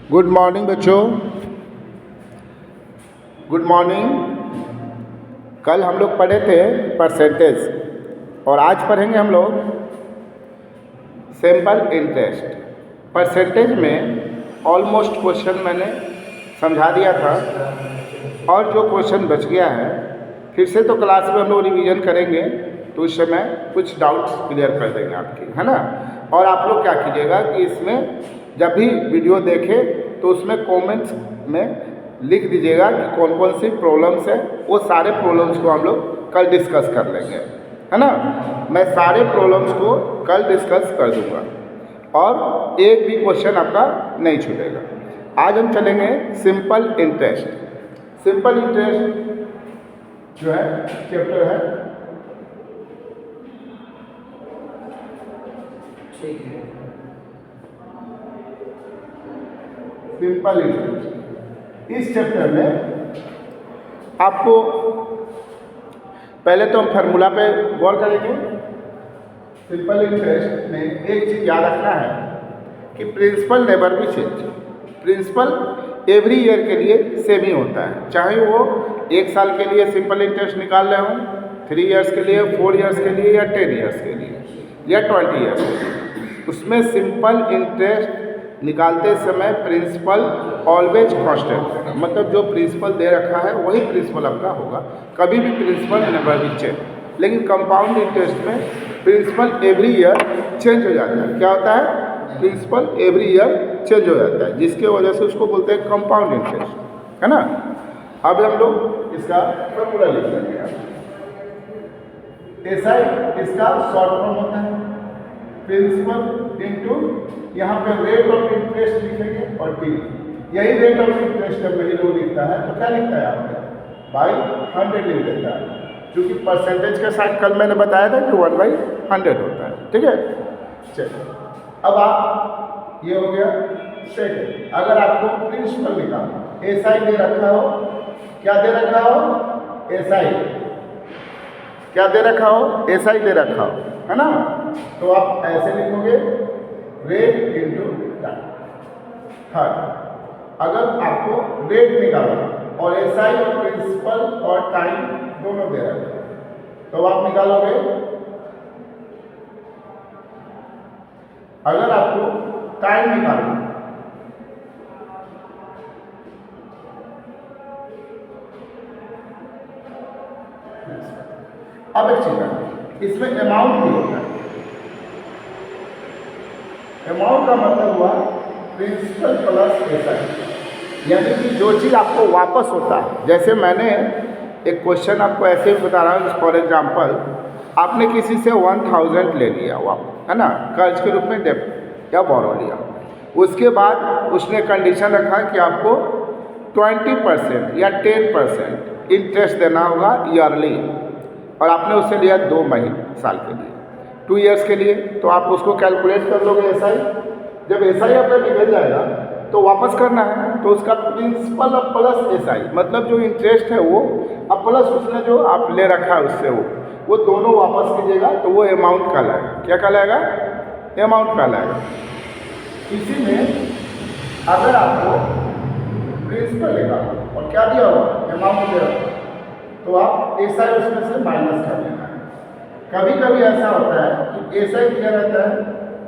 Good morning बच्चों। Good morning. कल हम लोग पढ़े थे परसेंटेज और आज पढ़ेंगे हम लोग सिंपल इंटरेस्ट। परसेंटेज में ऑलमोस्ट क्वेश्चन मैंने समझा दिया था और जो क्वेश्चन बच गया है फिर से तो क्लास में हम लोग रिवीजन करेंगे, तो उस समय कुछ डाउट्स क्लियर कर देंगे आपके, है ना। और आप लोग क्या कीजिएगा कि इसमें जब भी वीडियो देखें तो उसमें कमेंट्स में लिख दीजिएगा कि कौन कौन सी प्रॉब्लम्स है। वो सारे प्रॉब्लम्स को हम लोग कल डिस्कस कर लेंगे, है ना। मैं सारे प्रॉब्लम्स को कल डिस्कस कर दूंगा और एक भी क्वेश्चन आपका नहीं छूटेगा। आज हम चलेंगे सिंपल इंटरेस्ट। सिंपल इंटरेस्ट जो है चैप्टर है, ठीक है, सिंपल इंटरेस्ट। इस चैप्टर में आपको पहले तो हम फार्मूला पे गौर करेंगे। सिंपल इंटरेस्ट में एक चीज़ याद रखना है कि principal never be change. Principal every year के लिए सेम ही होता है, चाहे वो 1 साल के लिए सिंपल इंटरेस्ट निकाल रहे हो, 3 इयर्स के लिए, 4 इयर्स के लिए या 10 इयर्स के लिए या 20 इयर्स के लिए। उसमें सिंपल इंटरेस्ट निकालते समय प्रिंसिपल ऑलवेज कांस्टेंट होगा, मतलब जो प्रिंसिपल दे रखा है वही प्रिंसिपल आपका होगा, कभी भी प्रिंसिपल नेवर बी चेंज। लेकिन कंपाउंड इंटरेस्ट में प्रिंसिपल एवरी ईयर चेंज हो जाता है। क्या होता है? प्रिंसिपल एवरी ईयर चेंज हो जाता है, जिसके वजह से उसको बोलते हैं कंपाउंड इंटरेस्ट, है ना। अब हम लोग इसका फॉर्मूला लिख लेंगे। एसआई इसका शॉर्ट फॉर्म होता है प्रिंसिपल इनटू, यहाँ पे रेट ऑफ इंटरेस्ट लिखेंगे और टी। यही रेट ऑफ इंटरेस्ट जब वही लोग लिखता है तो क्या लिखता है आपने? बाई 100 लिख देता है, क्योंकि परसेंटेज के साथ कल मैंने बताया था कि 1/100 होता है, ठीक है। चलिए अब आप, ये हो गया सेकंड। अगर आपको प्रिंसिपल निकालना, एसआई दे रखा हो, क्या दे रखा हो? एसआई क्या दे रखा हो? एसआई दे रखा हो, है ना। तो आप ऐसे लिखोगे रेट इनटू टाइम। थर्ड, अगर आपको रेट निकालना और एसआई और प्रिंसिपल और टाइम दोनों दे रखा है तो आप निकालोगे, अगर आपको टाइम निकालना, अब एक चीज इसमें अमाउंट भी होता है। अमाउंट का मतलब हुआ प्रिंसिपल प्लस एसआई, यानी कि जो चीज़ आपको वापस होता है। जैसे मैंने एक क्वेश्चन आपको ऐसे ही बता रहा हूँ, फॉर एग्जांपल आपने किसी से 1000 ले लिया वापस, है ना, कर्ज के रूप में डेब्ट या बोरो लिया। उसके बाद उसने कंडीशन रखा कि आपको 20% या 10% इंटरेस्ट देना होगा ईयरली, और आपने उससे लिया 2 महीने साल के लिए, 2 इयर्स के लिए। तो आप उसको कैलकुलेट कर लोगे एसआई। जब एसआई आपका निकल जाएगा तो वापस करना है, तो उसका प्रिंसिपल अब प्लस एसआई, मतलब जो इंटरेस्ट है वो अब प्लस उसने जो आप ले रखा है उससे वो दोनों वापस कीजिएगा, तो वो अमाउंट कहलाएगा। क्या कहलाएगा? अमाउंट कहलाएगा। इसी में अगर आपको प्रिंसिपल लेगा और क्या दिया हुआ अमाउंट दिया हुआ, तो आप एसआई उसमें से माइनस कर लेना है। कभी कभी ऐसा होता है कि एसआई दिया रहता है,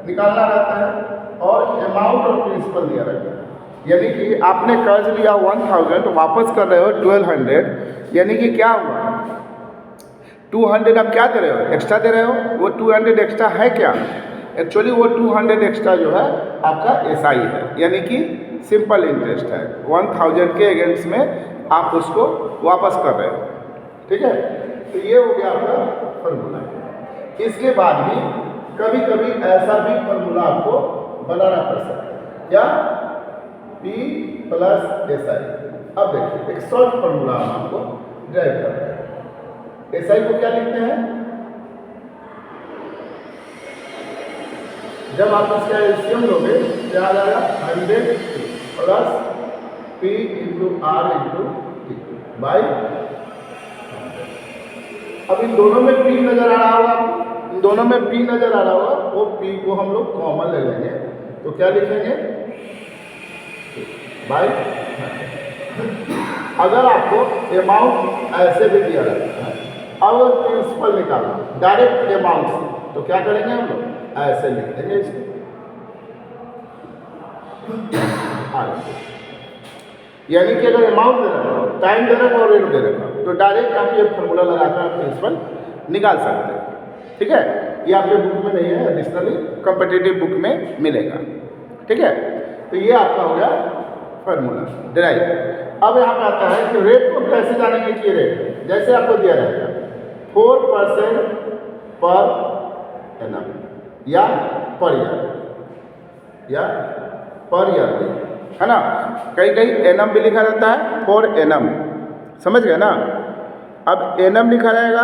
निकालना रहता है, और अमाउंट और प्रिंसिपल दिया रहता है। यानी कि आपने कर्ज लिया 1000, वापस कर रहे हो 1200, यानी कि क्या हुआ? 200 आप क्या दे रहे हो? एक्स्ट्रा दे रहे हो। वो 200 एक्स्ट्रा है क्या? एक्चुअली वो 200 एक्स्ट्रा जो है आपका एसआई है, यानी कि सिंपल इंटरेस्ट है। 1000 के अगेंस्ट में आप उसको वापस कर रहे हो, ठीक है। तो ये हो गया आपका फॉर्मूला। इसके बाद भी कभी कभी ऐसा भी फॉर्मूला आपको बनाना पड़ सकता है, क्या? P plus SI. अब देखिए एक शॉर्ट फॉर्मूला हम आपको ड्राइव कर रहे हैं। एसआई को क्या लिखते हैं? जब आप इसका एलसीएम लोगे क्या आ जाएगा? 100 plus P into R into T by. अब इन दोनों में P नजर आ रहा होगा आपको, इन दोनों में P नजर आ रहा होगा, वो P को हम लोग कॉमन ले लेंगे। तो क्या लिखेंगे? बाई 100। अगर आपको अमाउंट ऐसे भी दिया रहता है, अगर प्रिंसिपल निकालना डायरेक्ट अमाउंट से, तो क्या करेंगे हम लोग, ऐसे लिख देंगे इसको। यानी कि अगर अमाउंट दे रखा हो, टाइम दे रखा और रेट दे रखा हो, तो डायरेक्ट आप ये फॉर्मूला लगाकर आप प्रिंसिपल निकाल सकते हैं। ठीक है, ये आपके बुक में नहीं है, एडिशनली कॉम्पिटिटिव बुक में मिलेगा। ठीक है, तो ये आपका हो गया फार्मूला डिराइव। अब यहाँ पे आता है कि रेट को कैसे जानेंगे कि रेट जैसे आपको दिया रहेगा 4% पर एनम या पर ईयर है ना। कहीं कहीं एनम भी लिखा रहता है, फॉर एनम, समझ गए ना। अब एनम लिखा रहेगा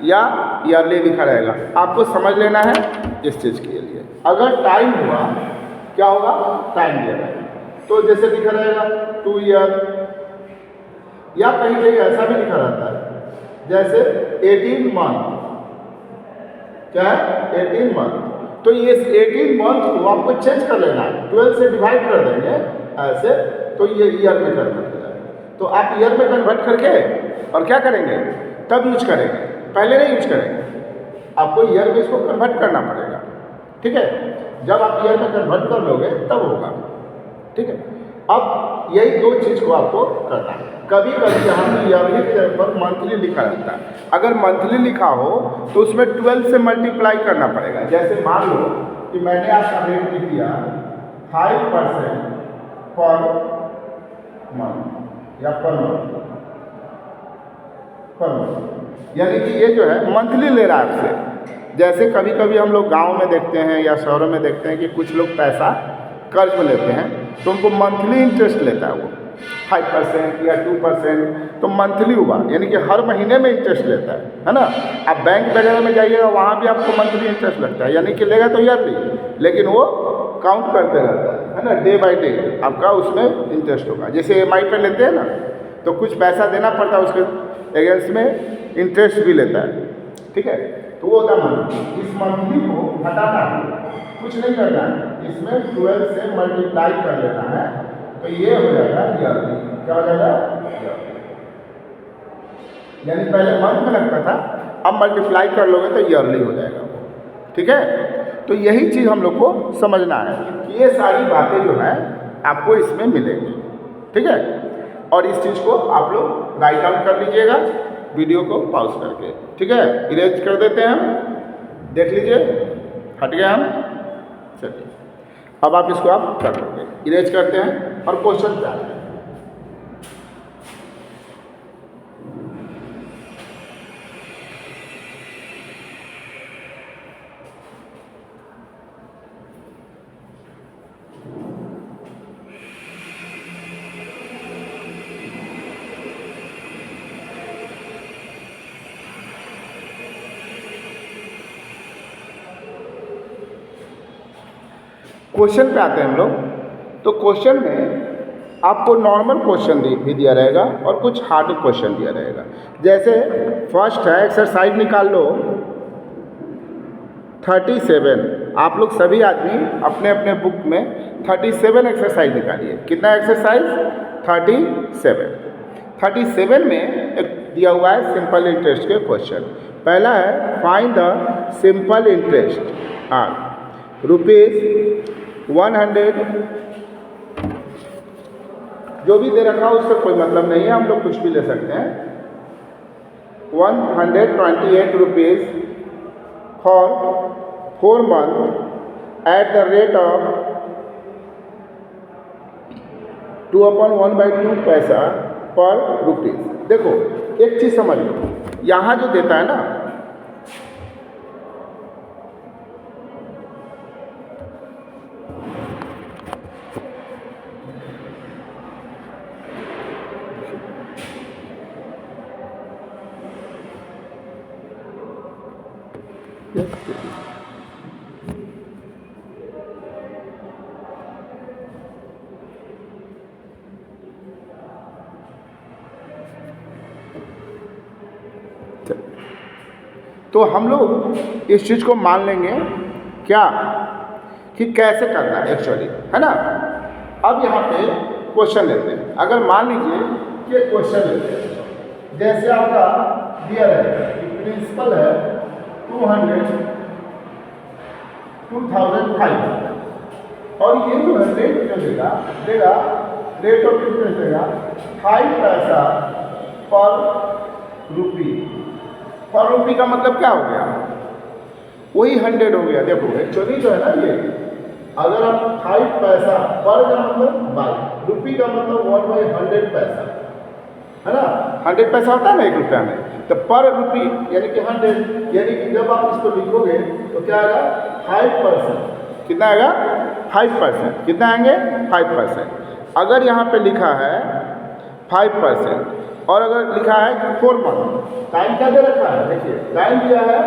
या ईयरली लिखा रहेगा, आपको समझ लेना है इस चीज़ के लिए। अगर टाइम हुआ, क्या होगा, टाइम दिया रहेगा, तो जैसे लिखा रहेगा 2 ईयर, या कहीं कहीं ऐसा भी लिखा रहता है जैसे 18 मंथ, क्या है 18 मंथ। तो ये 18 मंथ को आपको चेंज कर लेना है, 12 से डिवाइड कर देंगे ऐसे, तो ये ईयर में कन्वर्ट हो जाएगा। तो आप ईयर में कन्वर्ट करके और क्या करेंगे, तब यूज करेंगे, पहले नहीं यूज करेंगे। आपको ईयर में इसको कन्वर्ट करना पड़ेगा। ठीक है, जब आप ईयर में कन्वर्ट कर लोगे तब होगा। ठीक है, अब यही दो चीज़ को आपको करना है। कभी कभी यहाँ पे ईयरली के जगह पर मंथली लिखा रहता है। अगर मंथली लिखा हो तो उसमें 12 से मल्टीप्लाई करना पड़ेगा। जैसे मान लो कि मैंने आपका रेट लिख दिया 5% पर मंथ या पर मंथ, यानी कि ये जो है मंथली ले रहा है आपसे। जैसे कभी कभी हम लोग गाँव में देखते हैं या शहरों में देखते हैं कि कुछ लोग पैसा कर्ज में लेते हैं, तो उनको मंथली इंटरेस्ट लेता है वो 5% या 2%, तो मंथली हुआ, यानी कि हर महीने में इंटरेस्ट लेता है ना। आप बैंक वगैरह में जाइएगा, वहाँ भी आपको मंथली इंटरेस्ट लगता है, यानी कि लेगा तो ईयरली, लेकिन वो काउंट करते रहता है ना, डे बाय डे आपका उसमें इंटरेस्ट होगा। जैसे EMI पर लेते हैं ना, तो कुछ पैसा देना पड़ता है, उसके अगेंस्ट में इंटरेस्ट भी लेता है। ठीक है, तो वो होता है मंथली। इस मंथली को हटाना है, कुछ नहीं करना है, इसमें 12 से मल्टीप्लाई कर लेना है, तो ये हो जाएगा ईयरली। क्या हो जाएगा, यानी पहले मंथ में लगता था, अब मल्टीप्लाई कर लोगे तो ईयरली हो जाएगा। ठीक है, तो यही चीज़ हम लोग को समझना है कि ये सारी बातें जो है आपको इसमें मिलेंगी। ठीक है, और इस चीज़ को आप लोग राइट डाउन कर लीजिएगा वीडियो को पॉज करके। ठीक है, इरेज कर देते हैं हम, देख लीजिए हट गए हम। चलिए, अब आप इसको आप कर लोगे, इरेज करते हैं और क्वेश्चन पे आते हैं। क्वेश्चन पे आते हैं हम लोग। तो क्वेश्चन में आपको नॉर्मल क्वेश्चन भी दिया रहेगा और कुछ हार्ड क्वेश्चन दिया रहेगा। जैसे फर्स्ट है एक्सरसाइज निकाल लो 37। आप लोग सभी आदमी अपने अपने बुक में 37 एक्सरसाइज निकालिए। कितना एक्सरसाइज, 37। 37 में एक दिया हुआ है सिंपल इंटरेस्ट के क्वेश्चन। पहला है फाइंड द सिंपल इंटरेस्ट ₹100। जो भी दे रखा हो उससे कोई मतलब नहीं है, हम लोग कुछ भी ले सकते हैं। 128 rupees for 4 month at the rate of 2/1/2 पैसा पर रुपीज़। देखो एक चीज़ समझ लो, यहाँ जो देता है ना, तो हम लोग इस चीज़ को मान लेंगे क्या कि कैसे करना है एक्चुअली, है ना। अब यहाँ पे क्वेश्चन लेते हैं। अगर मान लीजिए कि क्वेश्चन लेते हैं, जैसे आपका दिया है कि प्रिंसिपल है 2005 और ये जो है रेट जो देगा रेट ऑफ इंटरेस्ट देगा 5 पैसा पर रुपी का मतलब क्या हो गया, वही 100 हो गया। देखो एक्चुअली जो है ना ये, अगर आप 5 पैसा पर का मतलब बाई, रुपी का मतलब 1/100 पैसा है ना, 100 पैसा होता है ना 1 रुपया में, तो पर रुपी यानी कि 100, यानी कि जब आप इसको लिखोगे तो क्या आएगा 5%। कितना आएगा 5%। कितना आएंगे 5%। अगर यहाँ पे लिखा है 5% और अगर लिखा है 4 मंथ, टाइम क्या दे रखा है, देखिए टाइम दिया है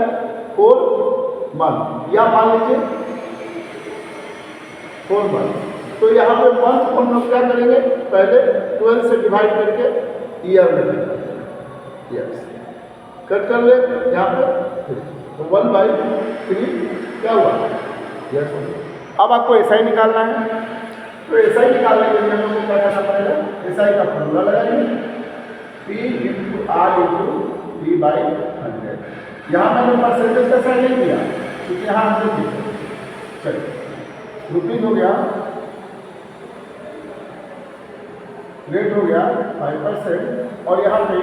4 मंथ, या मान लीजिए 4 मंथ, तो यहाँ पे मंथ को हम लोग क्या करेंगे, पहले 12 से डिवाइड करके ईयर में यस कट कर ले यहाँ पे, तो 1/3 क्या हुआ यस। अब आपको ऐसा ही निकालना है, तो ऐसा ही निकालने के लिए हम लोग को क्या करना पड़ेगा, ऐसा ही का फॉर्मूला लगाएंगे P × R × P/100। यहाँ मैंने परसेंटेज का साइन नहीं दिया क्योंकि यहाँ हमसे दिया। चलिए रुपीज हो गया, रेट हो गया 5%, और यहाँ पे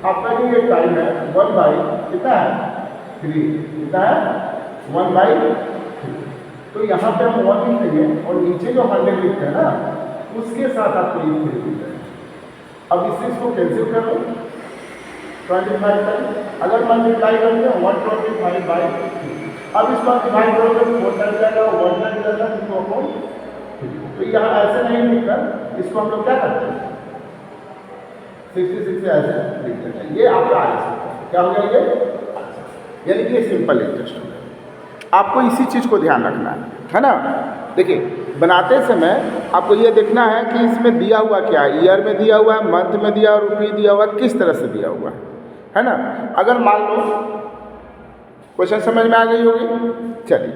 आपका जो ये टाइम है 1/3 कितना है 1/3, तो यहाँ पे हम 1 लिखेंगे और नीचे जो 100 लिखते हैं ना उसके साथ आपको ये 3 लिखते हैं। अब इस चीज़ को कैंसिल कर लो 25 टाइम, अगर मल्टीप्लाई करेंगे 125/3, अब इसको आप डिवाइड करोगे 4 टाइम जाएगा 1 टाइम जाएगा 2/3। तो यहाँ ऐसे नहीं लिखकर इसको हम लोग क्या करते हैं 66 से ऐसे लिख देते हैं, ये आपका आंसर क्या हो गया, ये यानी कि ये सिंपल इंटरेस्ट हो गया। आपको इसी चीज़ को ध्यान रखना है ना। देखिए बनाते समय आपको ये देखना है कि इसमें दिया हुआ क्या है, ईयर में दिया हुआ है, मंथ में दिया हुआ, रुपये दिया हुआ, किस तरह से दिया हुआ है ना। अगर मान लो क्वेश्चन समझ में आ गई होगी, चलिए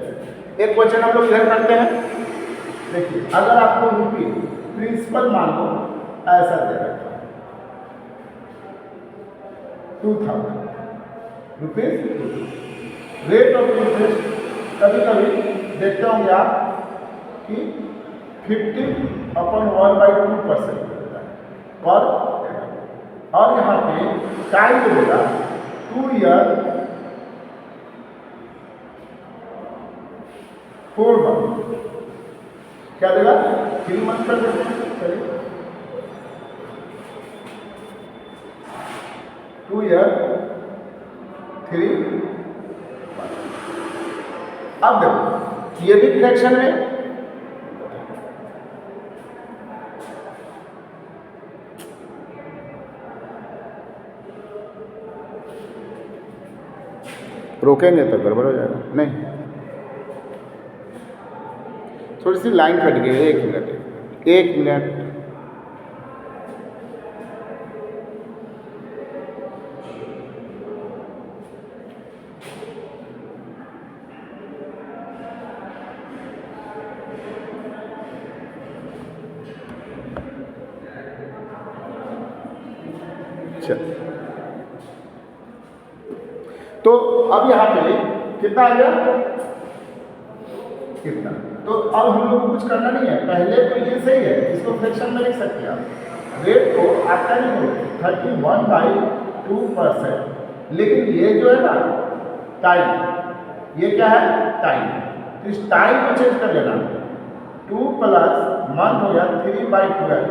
एक क्वेश्चन हम लोग इधर करते हैं। देखिए अगर आपको रुपये प्रिंसिपल मान लो ऐसा दे रखा है 2000 रुपीज, रेट ऑफ इंटरेस्ट कभी कभी देखते होंगे आप कि 50/1/2% होता है पर, और यहाँ पे टाइम देगा 2 ईयर 4 मंथ, क्या देगा 3 मंथ कर देते हैं। चलिए 2 ईयर 3 मंथ। अब देखो ये भी फ्रैक्शन में, रोकेंगे तो गड़बड़ हो जाएगा। नहीं, थोड़ी सी लाइन कट गई है, 1 मिनट। चल तो अब यहाँ पे कितना आ गया, कितना, तो अब हम लोग को कुछ करना नहीं है, पहले तो ये सही है, इसको फ्रैक्शन में लिख सकते हैं आप। रेट को आपका नहीं हो 31/2%, लेकिन ये जो है ना टाइम, ये क्या है टाइम, तो इस टाइम को चेंज कर लेना, 2 + मंथ हो गया 3/12,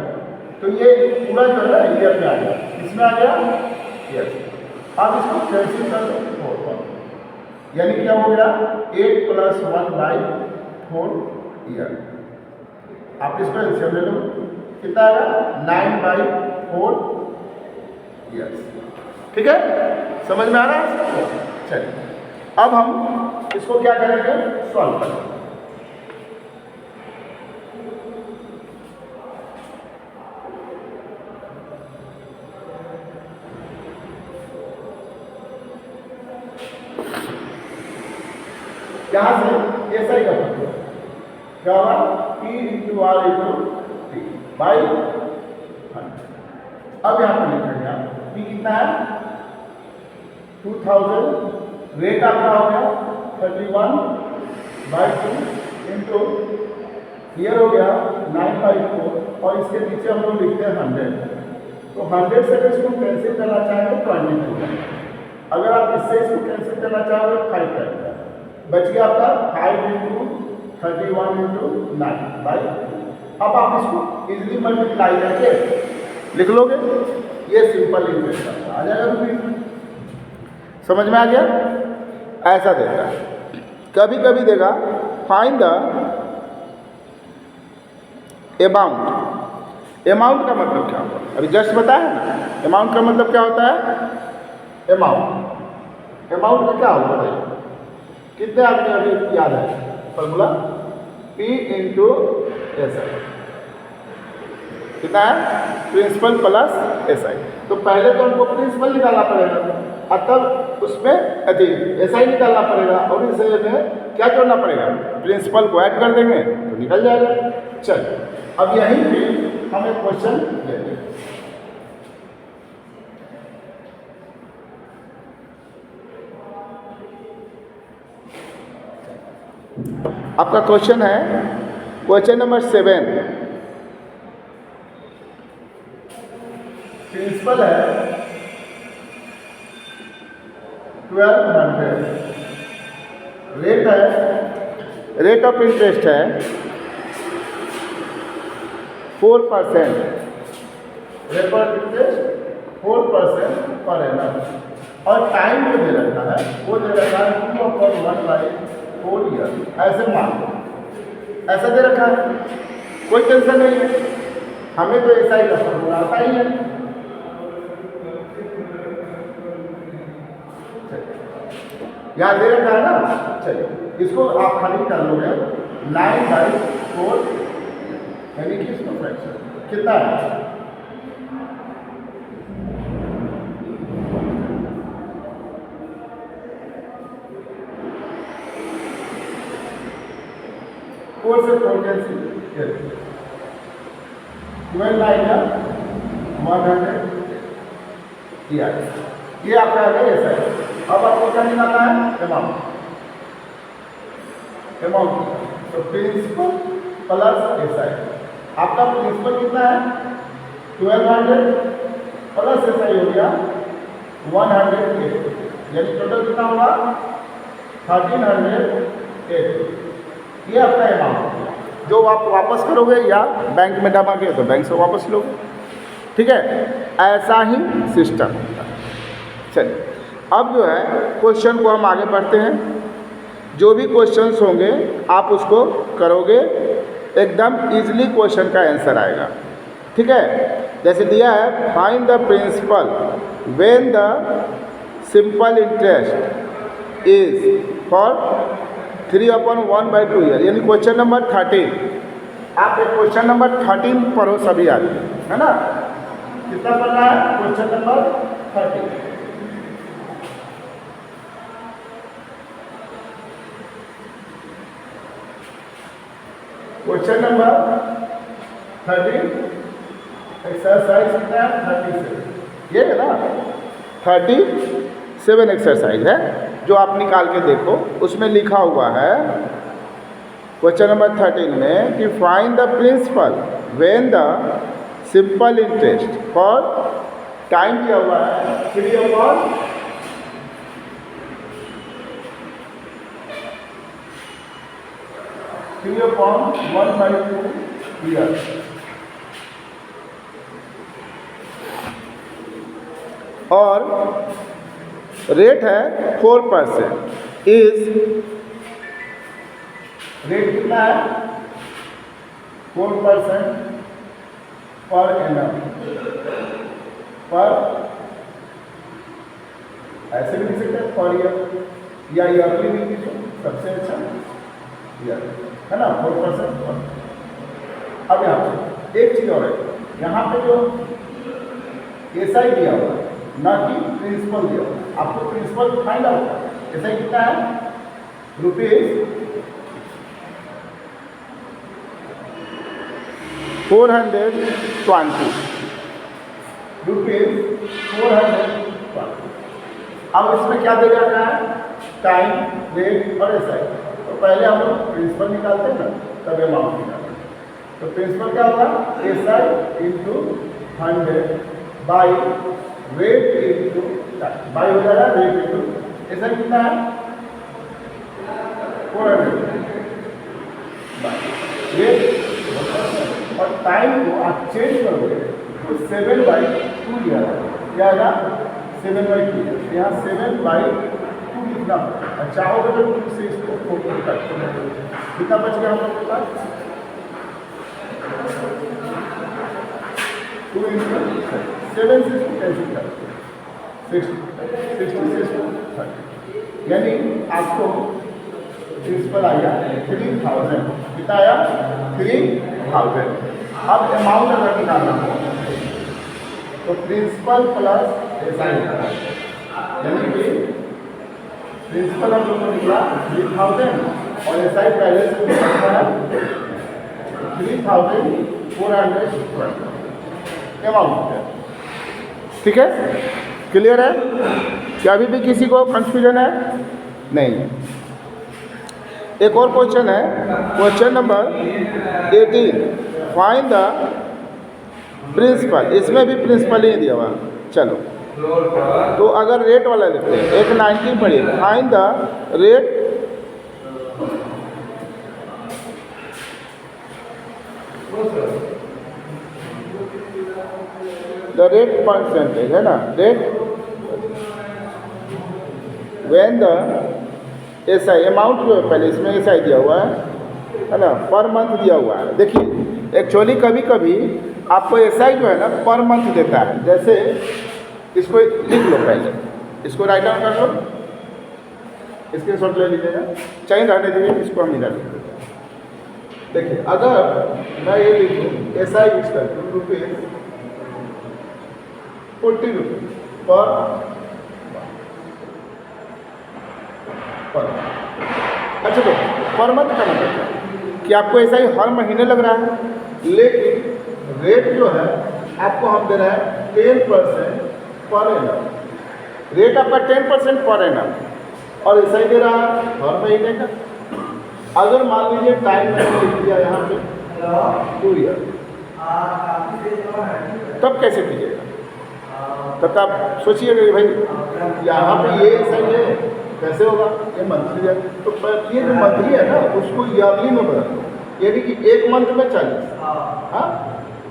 तो ये पूरा जो है ईयर में आ गया, इसमें आ गया यस। अब इसको कैंसिल कर दो 4, यानी क्या हो गया 8 + 1/4 ईयर। आप इसको एलसीएम ले लो, कितना आएगा 9/4 ईयर्स। ठीक है, समझ में आ रहा है। चलिए अब हम इसको क्या करेंगे, सॉल्व करेंगे। यहाँ से ऐसा ही करना क्या होगा, P × R = बाई 100। अब यहाँ पर लिखेंगे आप पी कितना है 2000, रेट आपका हो गया 31/2 इंटू ईयर हो गया 9/4 और इसके नीचे हम लोग लिखते हैं 100। तो 100 से इसको कैंसिल करना चाहेंगे 22। अगर आप इससे इसको कैंसिल करना चाहोगे 5 करेंगे, बच गया आपका 5 इंटू 31 इंटू 9/2। अब आप इसको इजिली मल्टीप्लाई करके लिख लोगे, ये सिंपल इंटरेस्ट आ जाएगा रुपये। समझ में आ गया? ऐसा देगा, कभी कभी देगा फाइंड द अमाउंट। अमाउंट का मतलब क्या होता है? अभी जस्ट बताया ना, अमाउंट का मतलब क्या होता है? अमाउंट, अमाउंट का क्या होगा बताइए? कितने आपने अभी याद है formula? P into S I कितना है? Principal plus S I. तो पहले तो हमको प्रिंसिपल निकालना पड़ेगा और तब उसमें एस आई निकालना पड़ेगा और इस में क्या करना पड़ेगा? प्रिंसिपल को ऐड कर देंगे तो निकल जाएगा। चलिए अब यहीं पे हमें क्वेश्चन लेंगे। आपका क्वेश्चन है क्वेश्चन नंबर 7। प्रिंसिपल है 1200, रेट है, रेट ऑफ इंटरेस्ट है 4%, rate of interest 4% per annum और टाइम जो दे रखा है वो दे रखा है 2/1/4 ईयर। ऐसे मान लो ऐसा दे रखा है, कोई टेंशन नहीं है, हमें तो ऐसा ही का फॉर्मूला आता ही है। यहाँ दे रखा है ना, चलिए इसको आप खाली कर लोगे 9/4 यानी कि इसका फ्रैक्शन कितना है? फोर से 4 कैंसिल 12/100 ये आपका आ गया ऐसा है। अब आपको क्या निकालना है? अमाउंट, अमाउंट तो प्रिंसिपल प्लस एस आई। आपका प्रिंसिपल कितना है? 1200 प्लस एस आई हो गया 108, यानी टोटल कितना होगा? 1308। ये आपका अमाउंट जो आप वापस करोगे या बैंक में जमा किए तो बैंक से वापस लोगे। ठीक है, ऐसा ही सिस्टम। चलिए अब जो है क्वेश्चन को हम आगे बढ़ते हैं। जो भी क्वेश्चंस होंगे आप उसको करोगे, एकदम इजीली क्वेश्चन का आंसर आएगा। ठीक है, जैसे दिया है find the principal when the simple interest is for 3/1/2 year, यानी क्वेश्चन नंबर 13। आप एक क्वेश्चन नंबर 13 पढ़ो सभी आदमी, है ना? कितना पढ़ना है? Question number 13। Question number 13 exercise कितना है? 37। ये है ना 37 एक्सरसाइज है जो आप निकाल के देखो, उसमें लिखा हुआ है क्वेश्चन नंबर 13 में कि find the principal when the simple interest for time दिया हुआ है 3/1/2 ईयर और रेट है 4%। इज रेट कितना है? 4% पर एनम पर, ऐसे भी लिख सकते हैं पर ईयर या ईयरली भी लिखो, सबसे अच्छा ईयर है ना 4% पर। अब यहाँ पे एक चीज़ और है, यहाँ पे जो एसआई दिया हुआ है ना कि प्रिंसिपल दिया हुआ है, आपको प्रिंसिपल फाइंड आउट। एसआई कितना है? Rupees 420 rupees 420। अब इसमें क्या दे रखा है, टाइम, रेट और एसआई। तो पहले हम लोग प्रिंसिपल निकालते हैं ना, तब अमाउंट निकालते हैं। तो प्रिंसिपल क्या होगा, SI into 100 by rate into time, by हो जाएगा रेट इंटू एसआई कितना है 400 बाई रेट और टाइम को आप चेंज करोगे तो 7/2 दिया है, क्या आएगा 7/2। यहाँ 7/2 कितना, चाहोगे तो 2 से इसको 4 कर कितना बच गया हम लोग के पास 2 × 7 से इसको कैंसिल कर 66 यानी आपको प्रिंसिपल आया 3000। कितना आया 3000। अब अमाउंट अगर निकालना हो तो प्रिंसिपल प्लस एसआई यानी कि प्रिंसिपल हम लोग को निकला 3000 और एसआई पहले से निकलता है 3420 अमाउंट है। ठीक है, क्लियर है? क्या अभी भी किसी को कंफ्यूजन है? नहीं। एक और क्वेश्चन है, question number 18, find the principal. इसमें भी प्रिंसिपल ही दिया हुआ। चलो तो अगर रेट वाला देखते हैं, एक 90 पढ़िए, फाइंड द रेट परसेंटेज है ना, rate when the SI amount जो है पहले इसमें एसआई दिया हुआ है ना, पर मंथ दिया हुआ है। देखिए एक्चुअली कभी कभी आपको एसआई जो है ना पर मंथ देता है। जैसे इसको लिख लो, पहले इसको राइट डाउन कर लो, इसके शॉर्ट ले लीजिएगा, चाहिए रहने दीजिए, इसको हम इधर लिख देते हैं। देखिए अगर मैं ये लिखूँ एसआई यूज करती हूँ ₹40 पर अच्छा। तो पर मंथ का मतलब है कि आपको ऐसा ही हर महीने लग रहा है, लेकिन रेट जो है आपको हम दे रहे हैं 10% पर एनम। रेट आपका 10% पर एनम और ऐसा ही दे रहा है हर महीने का। अगर मान लीजिए टाइम मैंने लिख दिया यहाँ पे 2 ईयर, तब कैसे कीजिएगा? तब आप सोचिएगा कि भाई यहाँ पे ये सही है, कैसे होगा? ये मंथली है, तो ये जो मंथली है ना उसको ईयरली में बदल दो, यानी कि एक मंथ में 40। हाँ,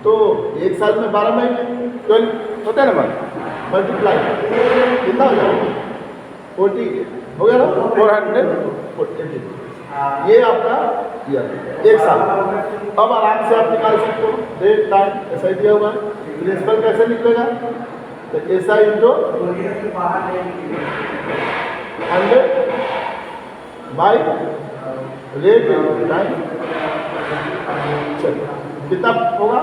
तो एक साल में 12 महीने 12 होता है ना मंथ, मल्टीप्लाई कितना हो जाएगा 40 हो गया ना 440। ये आपका ईयर एक साल। अब आराम से आप निकाल सकते हो डेट टाइम, ऐसा ही दिया हुआ है। प्रिंसिपल कैसे निकलेगा? तो ऐसा इंटू 100 बाई रेट टाइम। चलिए कितना होगा?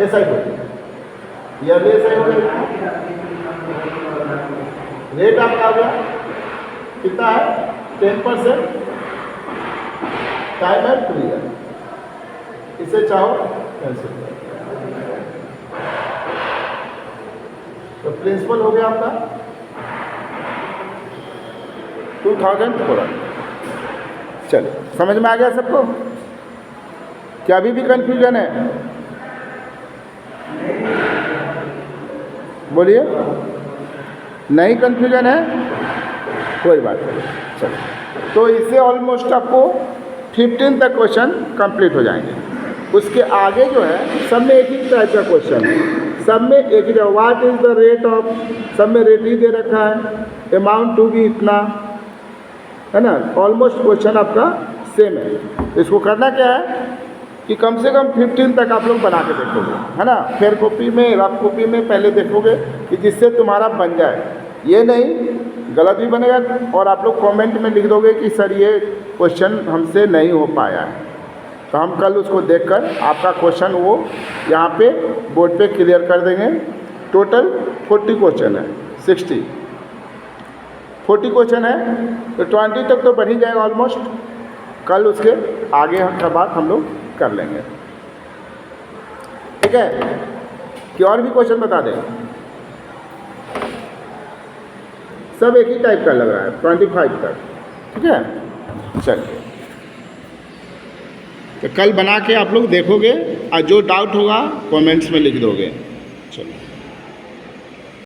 ऐसा ही होगा, या ऐसा ही होगा। रेट आपका आ गया कितना है 10%, टाइम है 2 ईयर। इसे चाहो कैंसिल करो। तो प्रिंसिपल हो गया आपका 2004। चलो समझ में आ गया सबको? क्या अभी भी कंफ्यूजन है? बोलिए, नहीं कंफ्यूजन है? कोई बात नहीं। चलो तो इससे ऑलमोस्ट आपको 15 तक क्वेश्चन कंप्लीट हो जाएंगे। उसके आगे जो है सब में एक ही टाइप का क्वेश्चन है, सब में एक ही। What is the rate of, सब में रेट ही दे रखा है, अमाउंट टू भी इतना है ना। ऑलमोस्ट क्वेश्चन आपका सेम है। इसको करना क्या है कि कम से कम 15 तक आप लोग बना के देखोगे, है ना। फेयर कॉपी में, रफ कॉपी में पहले देखोगे कि जिससे तुम्हारा बन जाए, ये नहीं गलत भी बनेगा। और आप लोग कमेंट में लिख दोगे कि सर ये क्वेश्चन हमसे नहीं हो पाया है, तो हम कल उसको देखकर आपका क्वेश्चन वो यहाँ पे बोर्ड पे क्लियर कर देंगे। टोटल 40 क्वेश्चन है, 40 क्वेश्चन है, तो 20 तक तो बन ही जाएगा ऑलमोस्ट। कल उसके आगे का बात हम लोग कर लेंगे। ठीक है कि और भी क्वेश्चन बता दें? सब एक ही टाइप का लग रहा है 25 तक, ठीक है। चलिए तो कल बना के आप लोग देखोगे और जो डाउट होगा कमेंट्स में लिख दोगे। चलो।